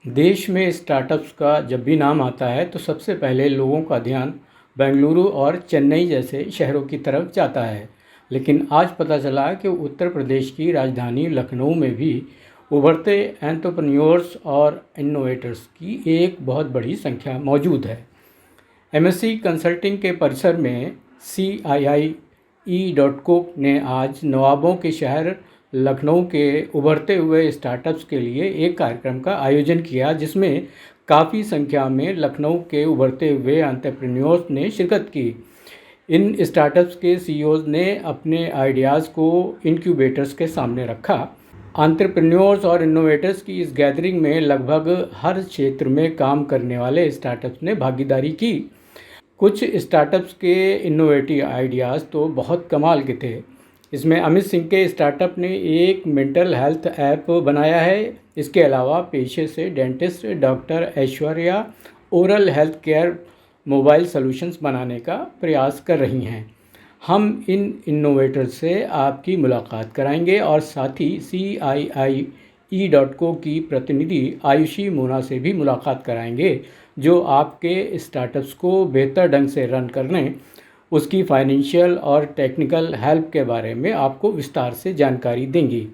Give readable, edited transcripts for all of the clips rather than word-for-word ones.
देश में स्टार्टअप्स का जब भी नाम आता है तो सबसे पहले लोगों का ध्यान बेंगलुरु और चेन्नई जैसे शहरों की तरफ जाता है। लेकिन आज पता चला कि उत्तर प्रदेश की राजधानी लखनऊ में भी उभरते एंटरप्रेन्योर्स और इनोवेटर्स की एक बहुत बड़ी संख्या मौजूद है। एमएससी कंसल्टिंग के परिसर में CII ने आज नवाबों के शहर लखनऊ के उभरते हुए स्टार्टअप्स के लिए एक कार्यक्रम का आयोजन किया, जिसमें काफ़ी संख्या में लखनऊ के उभरते हुए एंटरप्रेन्योर्स ने शिरकत की। इन स्टार्टअप्स के सीईओज ने अपने आइडियाज़ को इनक्यूबेटर्स के सामने रखा। एंटरप्रेन्योर्स और इनोवेटर्स की इस गैदरिंग में लगभग हर क्षेत्र में काम करने वाले स्टार्टअप्स ने भागीदारी की। कुछ स्टार्टअप्स के इनोवेटिव आइडियाज़ तो बहुत कमाल के थे। इसमें अमित सिंह के स्टार्टअप ने एक मेंटल हेल्थ ऐप बनाया है। इसके अलावा पेशे से dentist doctor Aishwarya oral health care mobile solutions बनाने का प्रयास कर रही हैं। हम इन इनोवेटर्स से आपकी मुलाकात कराएंगे और साथ ही CII की प्रतिनिधि आयुषी मोना से भी मुलाकात कराएंगे, जो आपके स्टार्टअप्स को बेहतर ढंग से रन करने, उसकी फाइनेंशियल और टेक्निकल हेल्प के बारे में आपको विस्तार से जानकारी देंगी।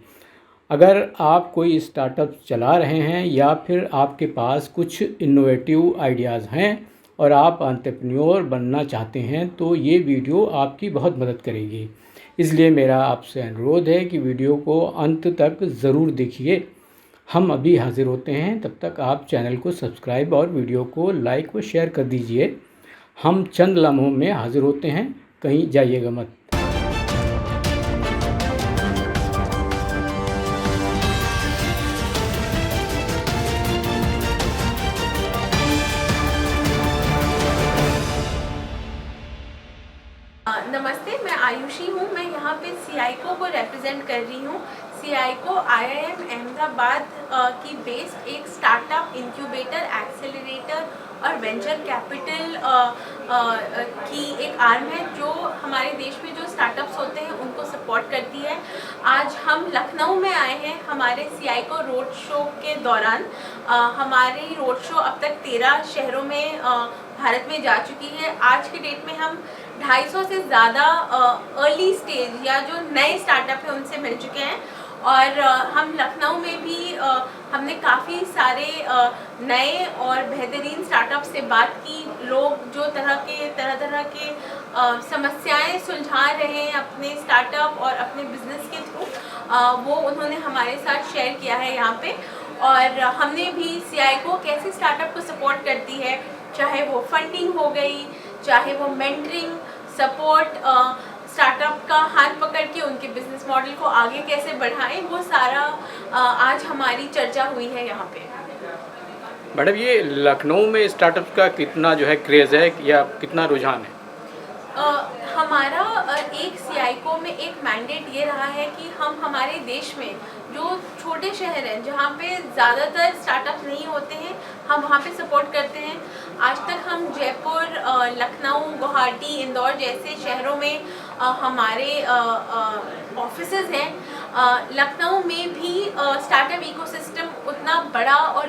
अगर आप कोई स्टार्टअप चला रहे हैं या फिर आपके पास कुछ इनोवेटिव आइडियाज़ हैं और आप एंटरप्रेन्योर बनना चाहते हैं तो ये वीडियो आपकी बहुत मदद करेगी। इसलिए मेरा आपसे अनुरोध है कि वीडियो को अंत तक ज़रूर देखिए। हम अभी हाजिर होते हैं, तब तक आप चैनल को सब्सक्राइब और वीडियो को लाइक व शेयर कर दीजिए। हम चंद लम्हों में हाजिर होते हैं, कहीं जाइएगा मत। नमस्ते, मैं आयुषी हूँ। मैं यहाँ पे CICO को रिप्रेजेंट कर रही हूँ। CICO IIM अहमदाबाद की बेस्ड एक स्टार्टअप इंक्यूबेटर, एक्सेलरेटर और वेंचर कैपिटल की एक आर्म है, जो हमारे देश में जो स्टार्टअप्स होते हैं उनको सपोर्ट करती है। आज हम लखनऊ में आए हैं हमारे CICO रोड शो के दौरान। हमारी रोड शो अब तक 13 शहरों में भारत में जा चुकी है। आज के डेट में हम 250 से ज़्यादा अर्ली स्टेज या जो नए स्टार्टअप हैं उनसे मिल चुके हैं। और हम लखनऊ में भी हमने काफ़ी सारे नए और बेहतरीन स्टार्टअप से बात की। लोग जो तरह तरह के समस्याएं सुलझा रहे हैं अपने स्टार्टअप और अपने बिजनेस के थ्रू, वो उन्होंने हमारे साथ शेयर किया है यहाँ पे। और हमने भी CICO कैसे स्टार्टअप को सपोर्ट करती है, चाहे वो फंडिंग हो गई, चाहे वो मेंटरिंग सपोर्ट, स्टार्टअप का हाथ पकड़ के उनके बिजनेस मॉडल को आगे कैसे बढ़ाएं, वो सारा आज हमारी चर्चा हुई है यहाँ पे। मैडम, ये लखनऊ में स्टार्टअप का कितना जो है क्रेज़ है या कितना रुझान है? हमारा एक CICO में एक मैंडेट ये रहा है कि हम हमारे देश में जो छोटे शहर हैं जहाँ पे ज़्यादातर स्टार्टअप नहीं होते हैं, हम वहाँ पे सपोर्ट करते हैं। आज तक हम जयपुर, लखनऊ, गुवाहाटी, इंदौर जैसे शहरों में हमारे ऑफिसेज हैं। लखनऊ में भी स्टार्टअप इकोसिस्टम उतना बड़ा और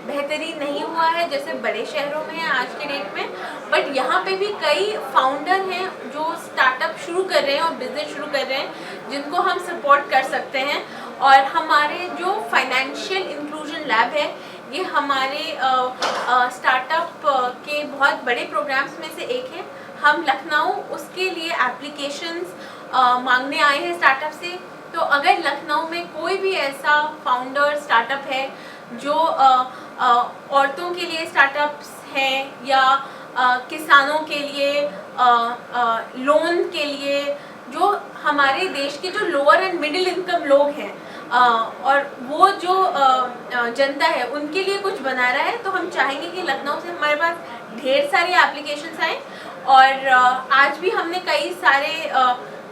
बेहतरीन नहीं हुआ है जैसे बड़े शहरों में है आज के डेट में। बट यहाँ पे भी कई फाउंडर हैं जो स्टार्टअप शुरू कर रहे हैं और बिजनेस शुरू कर रहे हैं, जिनको हम सपोर्ट कर सकते हैं। और हमारे जो फाइनेंशियल इंक्लूजन लैब है, ये हमारे स्टार्टअप के बहुत बड़े प्रोग्राम्स में से एक है। हम लखनऊ उसके लिए एप्लीकेशंस मांगने आए हैं स्टार्टअप से। तो अगर लखनऊ में कोई भी ऐसा फाउंडर स्टार्टअप है जो औरतों के लिए स्टार्टअप्स हैं या किसानों के लिए लोन के लिए, जो हमारे देश के जो लोअर एंड मिडिल इनकम लोग हैं और वो जो जनता है उनके लिए कुछ बना रहा है, तो हम चाहेंगे कि लखनऊ से हमारे पास ढेर सारी एप्लीकेशंस आएँ। और आज भी हमने कई सारे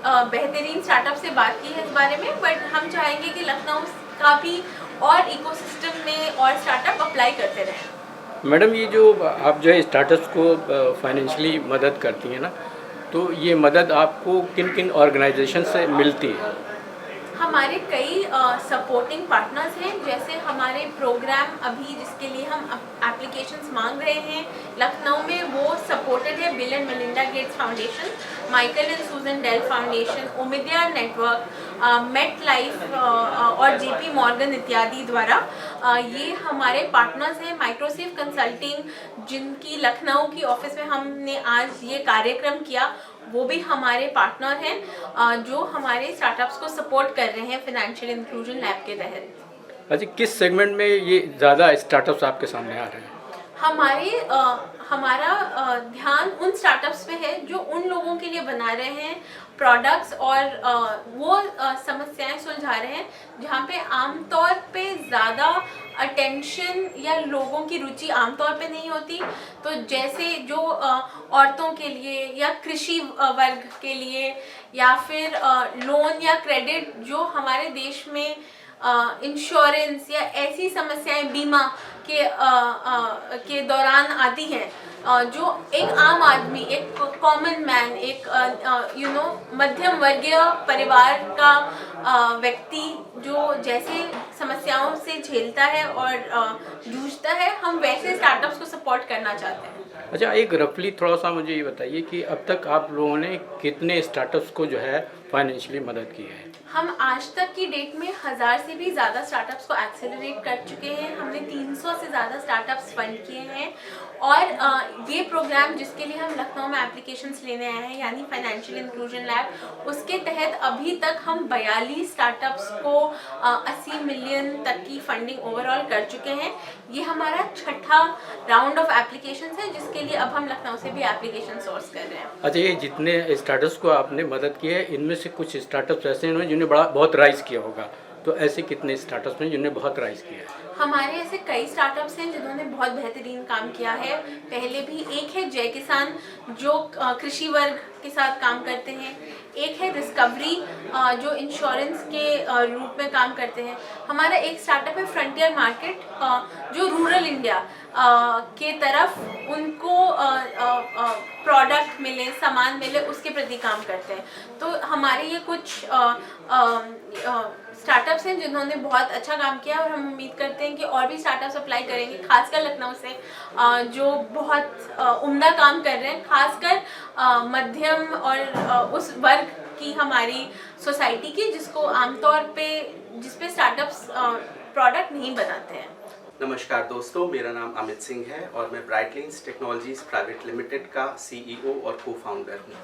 बेहतरीन स्टार्टअप से बात की है इस बारे में। बट हम चाहेंगे कि लखनऊ का भी और इकोसिस्टम में और स्टार्टअप अप्लाई करते रहें। मैडम, ये जो आप जो है स्टार्टअप्स को फाइनेंशियली मदद करती हैं ना, तो ये मदद आपको किन किन ऑर्गेनाइजेशन से मिलती है? हमारे कई सपोर्टिंग पार्टनर्स हैं, जैसे हमारे प्रोग्राम अभी जिसके लिए हम एप्लीकेशंस मांग रहे हैं लखनऊ में, वो सपोर्टेड है Bill and Melinda Gates Foundation, Michael and Susan Dell Foundation, Omidyar Network, Met Life और जेपी मॉर्गन इत्यादि द्वारा। ये हमारे पार्टनर्स हैं। माइक्रोसेफ कंसल्टिंग जिनकी लखनऊ की ऑफिस में हमने आज ये कार्यक्रम किया, वो भी हमारे पार्टनर हैं जो हमारे स्टार्टअप्स को सपोर्ट कर रहे हैं फाइनेंशियल इंक्लूजन लैब के तहत। अच्छा, किस सेगमेंट में ये ज़्यादा स्टार्टअप्स आपके सामने आ रहे हैं? हमारा ध्यान उन स्टार्टअप्स पे है जो उन लोगों के लिए बना रहे हैं प्रोडक्ट्स और वो समस्याएं सुलझा रहे हैं जहाँ पे आमतौर पे ज़्यादा अटेंशन या लोगों की रुचि आमतौर पे नहीं होती। तो जैसे जो औरतों के लिए या कृषि वर्ग के लिए या फिर लोन या क्रेडिट जो हमारे देश में इंश्योरेंस या ऐसी समस्याएं बीमा के दौरान आती हैं, जो एक आम आदमी, एक कॉमन मैन, एक मध्यम वर्गीय परिवार का व्यक्ति जो जैसे समस्याओं से झेलता है और जूझता है, हम वैसे स्टार्टअप्स को सपोर्ट करना चाहते हैं। अच्छा, एक रफली थोड़ा सा मुझे ये बताइए कि अब तक आप लोगों ने कितने स्टार्टअप्स को जो है फाइनेंशियली मदद की है? हम आज तक की डेट में 1000 से भी ज़्यादा स्टार्टअप्स को एक्सेलरेट कर चुके हैं। हमने 300 से ज़्यादा स्टार्टअप्स फंड किए हैं और ये प्रोग्राम जिसके लिए हम लखनऊ में एप्लीकेशंस लेने आए हैं यानी फाइनेंशियल इंक्लूजन लैब, उसके तहत अभी तक हम 42 स्टार्टअप्स को 80 मिलियन तक की फंडिंग ओवरऑल कर चुके हैं। ये हमारा छठा राउंड ऑफ एप्लीकेशंस है जिसके लिए अब हम लखनऊ से भी एप्लीकेशन सोर्स कर रहे हैं। अच्छा, ये जितने स्टार्टअप्स को आपने मदद की है, इनमें से कुछ स्टार्टअप्स ऐसे हैं जिन्होंने बहुत राइज किया होगा, तो ऐसे कितने स्टार्टअप्स हैं जिन्होंने बहुत राइज किया है? हमारे ऐसे कई स्टार्टअप्स हैं जिन्होंने बहुत बेहतरीन काम किया है। पहले भी एक है जय किसान जो कृषि वर्ग के साथ काम करते हैं, एक है डिस्कवरी जो इंश्योरेंस के रूप में काम करते हैं। हमारा एक स्टार्टअप है फ्रंटियर मार्केट जो रूरल इंडिया के तरफ उनको प्रोडक्ट मिले, सामान मिले, उसके प्रति काम करते हैं। तो हमारे ये कुछ स्टार्टअप्स हैं जिन्होंने बहुत अच्छा काम किया और हम उम्मीद करते हैं कि और भी स्टार्टअप्स अप्लाई करेंगे, खासकर लखनऊ से जो बहुत उम्दा काम कर रहे हैं, खासकर मध्यम और उस वर्ग की हमारी सोसाइटी की जिसको आमतौर पे जिस पे स्टार्टअप्स प्रोडक्ट नहीं बनाते हैं। नमस्कार दोस्तों, मेरा नाम अमित सिंह है और मैं ब्राइटलिंक्स टेक्नोलॉजीज प्राइवेट लिमिटेड का CEO और को फाउंडर हूँ।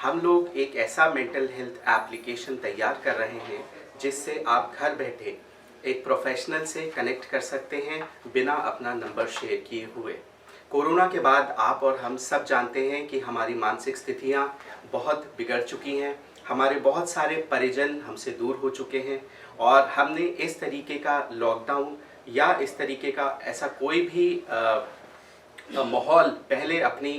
हम लोग एक ऐसा मेंटल हेल्थ एप्लीकेशन तैयार कर रहे हैं जिससे आप घर बैठे एक प्रोफेशनल से कनेक्ट कर सकते हैं बिना अपना नंबर शेयर किए हुए। कोरोना के बाद आप और हम सब जानते हैं कि हमारी मानसिक स्थितियाँ बहुत बिगड़ चुकी हैं, हमारे बहुत सारे परिजन हमसे दूर हो चुके हैं और हमने इस तरीके का लॉकडाउन या इस तरीके का ऐसा कोई भी माहौल पहले अपनी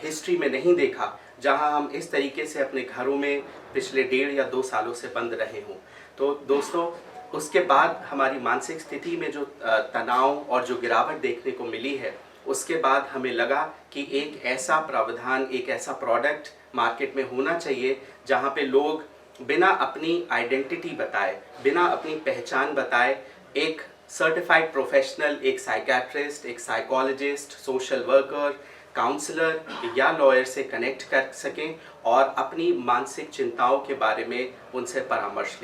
हिस्ट्री में नहीं देखा जहां हम इस तरीके से अपने घरों में पिछले 1.5 या 2 सालों से बंद रहे हों। तो दोस्तों, उसके बाद हमारी मानसिक स्थिति में जो तनाव और जो गिरावट देखने को मिली है, उसके बाद हमें लगा कि एक ऐसा प्रावधान, एक ऐसा प्रोडक्ट मार्केट में होना चाहिए जहां पे लोग बिना अपनी आइडेंटिटी बताए, बिना अपनी पहचान बताए, एक सर्टिफाइड प्रोफेशनल, एक साइकियाट्रिस्ट, एक साइकोलॉजिस्ट, सोशल वर्कर, काउंसलर या लॉयर से कनेक्ट कर सकें और अपनी मानसिक चिंताओं के बारे में उनसे परामर्श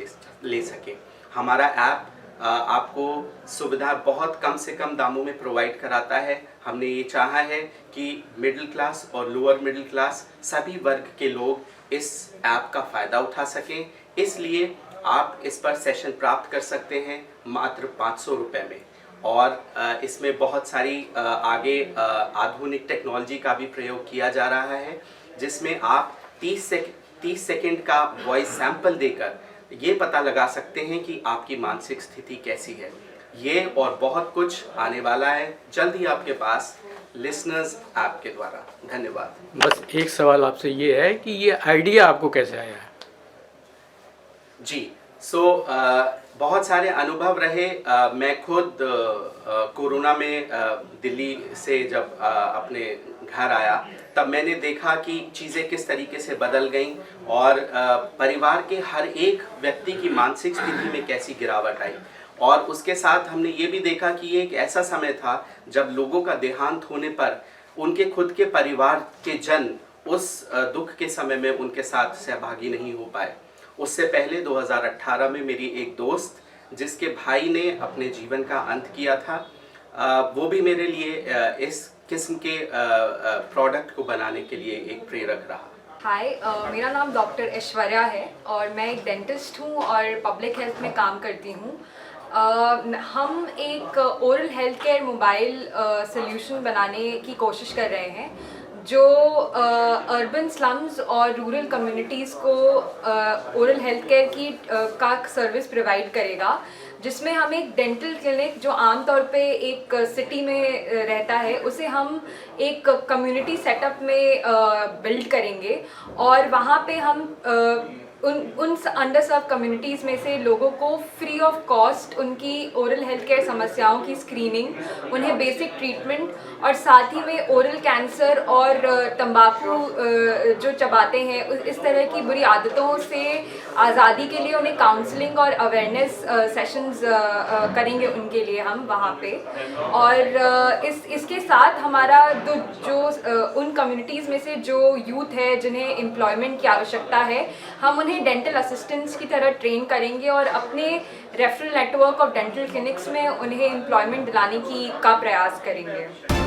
ले सकें। हमारा ऐप आपको सुविधा बहुत कम से कम दामों में प्रोवाइड कराता है। हमने ये चाहा है कि मिडिल क्लास और लोअर मिडिल क्लास सभी वर्ग के लोग इस ऐप का फ़ायदा उठा सकें, इसलिए आप इस पर सेशन प्राप्त कर सकते हैं मात्र 500 रुपये में। और इसमें बहुत सारी आगे आधुनिक टेक्नोलॉजी का भी प्रयोग किया जा रहा है, जिसमें आप 30 सेकंड का वॉइस सैंपल देकर ये पता लगा सकते हैं कि आपकी मानसिक स्थिति कैसी है। ये और बहुत कुछ आने वाला है जल्द ही आपके पास लिसनर्स ऐप के द्वारा। धन्यवाद। बस एक सवाल आपसे ये है कि ये आइडिया आपको कैसे आया है? जी, सो बहुत सारे अनुभव रहे। मैं खुद कोरोना में दिल्ली से जब अपने घर आया तब मैंने देखा कि चीज़ें किस तरीके से बदल गईं और परिवार के हर एक व्यक्ति की मानसिक स्थिति में कैसी गिरावट आई। और उसके साथ हमने ये भी देखा कि ये एक ऐसा समय था जब लोगों का देहांत होने पर उनके खुद के परिवार के जन उस दुख के समय में उनके साथ सहभागी नहीं हो पाए। उससे पहले 2018 में मेरी एक दोस्त जिसके भाई ने अपने जीवन का अंत किया था, वो भी मेरे लिए इस किस्म के प्रोडक्ट को बनाने के लिए एक प्रेरक रहा। हाय, मेरा नाम डॉक्टर ऐश्वर्या है और मैं एक डेंटिस्ट हूँ और पब्लिक हेल्थ में काम करती हूँ। हम एक oral health care mobile solution बनाने की कोशिश कर रहे हैं जो अर्बन स्लम्स और रूरल कम्युनिटीज़ को ओरल हेल्थ केयर की का सर्विस प्रोवाइड करेगा, जिसमें हम एक डेंटल क्लिनिक जो आमतौर पे एक सिटी में रहता है उसे हम एक कम्युनिटी सेटअप में बिल्ड करेंगे और वहाँ पे हम उन अंडर सर्व कम्युनिटीज़ में से लोगों को फ्री ऑफ कॉस्ट उनकी ओरल हेल्थ केयर समस्याओं की स्क्रीनिंग, उन्हें बेसिक ट्रीटमेंट और साथ ही में ओरल कैंसर और तंबाकू जो चबाते हैं इस तरह की बुरी आदतों से आज़ादी के लिए उन्हें काउंसलिंग और अवेयरनेस सेशंस करेंगे उनके लिए हम वहाँ पे। और इसके साथ हमारा जो उन कम्युनिटीज़ में से जो यूथ है जिन्हें एम्प्लॉयमेंट की आवश्यकता है, हम उन्हें डेंटल असिस्टेंट्स की तरह ट्रेन करेंगे और अपने referral network of dental clinics में उन्हें एम्प्लॉयमेंट दिलाने का प्रयास करेंगे।